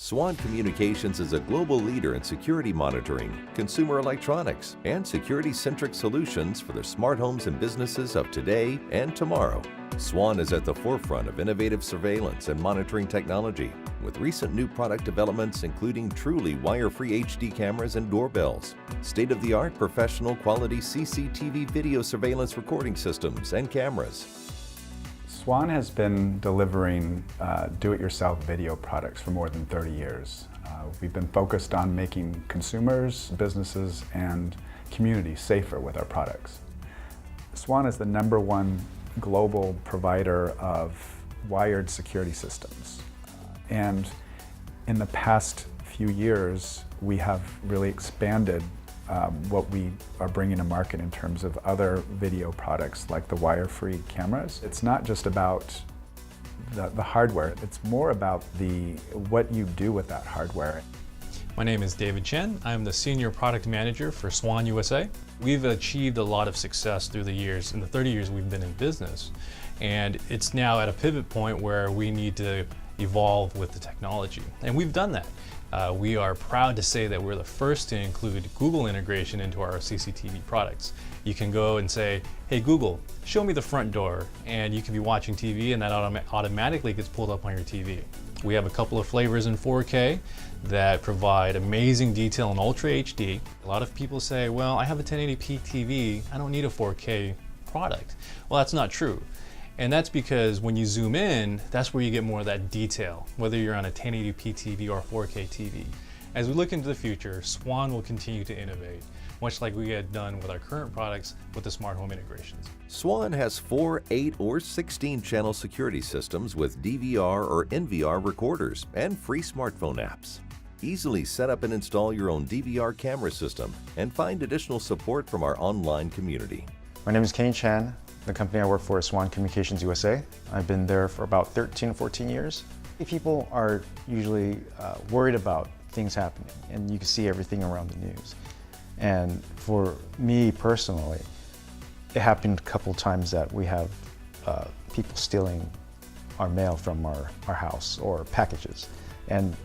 Swann Communications is a global leader in security monitoring, consumer electronics, and security-centric solutions for the smart homes and businesses of today and tomorrow. Swann is at the forefront of innovative surveillance and monitoring technology, with recent new product developments including truly wire-free HD cameras and doorbells, state-of-the-art professional quality CCTV video surveillance recording systems and cameras. Swann has been delivering do-it-yourself video products for more than 30 years. We've been focused on making consumers, businesses, and communities safer with our products. Swann is the #1 global provider of wired security systems. And in the past few years, we have really expanded what we are bringing to market in terms of other video products like the wire-free cameras. It's not just about the hardware, it's more about what you do with that hardware. My name is David Chen. I'm the Senior Product Manager for Swann USA. We've achieved a lot of success through the years, in the 30 years we've been in business. And it's now at a pivot point where we need to evolve with the technology. And we've done that. We are proud to say that we're the first to include Google integration into our CCTV products. You can go and say, hey Google, show me the front door, and you can be watching TV and that automatically gets pulled up on your TV. We have a couple of flavors in 4K that provide amazing detail in Ultra HD. A lot of people say, well, I have a 1080p TV, I don't need a 4K product. Well, that's not true. And that's because when you zoom in, that's where you get more of that detail, whether you're on a 1080p TV or 4K TV. As we look into the future, Swann will continue to innovate, much like we had done with our current products with the smart home integrations. Swann has 4, 8, or 16 channel security systems with DVR or NVR recorders and free smartphone apps. Easily set up and install your own DVR camera system and find additional support from our online community. My name is Kenny Chan. The company I work for is Swann Communications USA. I've been there for about 13, 14 years. People are usually worried about things happening, and you can see everything around the news. And for me personally, it happened a couple times that we have people stealing our mail from our house or packages. And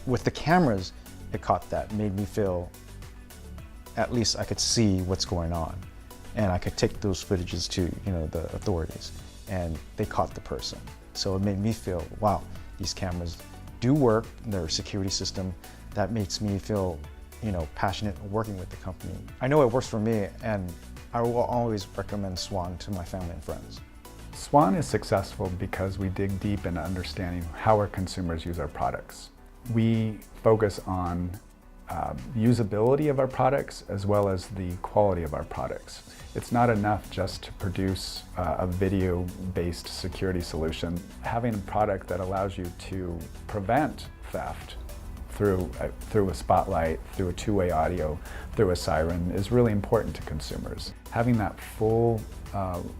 with the cameras, it caught that, made me feel at least I could see what's going on. And I could take those footages to the authorities, and they caught the person. So it made me feel, wow, these cameras do work, they're a security system. That makes me feel passionate working with the company. I know it works for me, and I will always recommend Swann to my family and friends. Swann is successful because we dig deep into understanding how our consumers use our products. We focus on usability of our products as well as the quality of our products. It's not enough just to produce a video-based security solution. Having a product that allows you to prevent theft through a spotlight, through a two-way audio, through a siren is really important to consumers. Having that full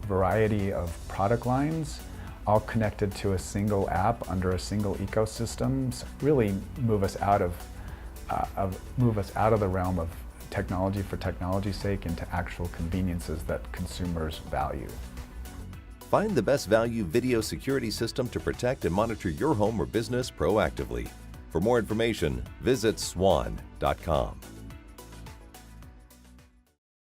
variety of product lines all connected to a single app under a single ecosystem really move us out of the realm of technology for technology's sake into actual conveniences that consumers value. Find the best value video security system to protect and monitor your home or business proactively. For more information, visit swann.com.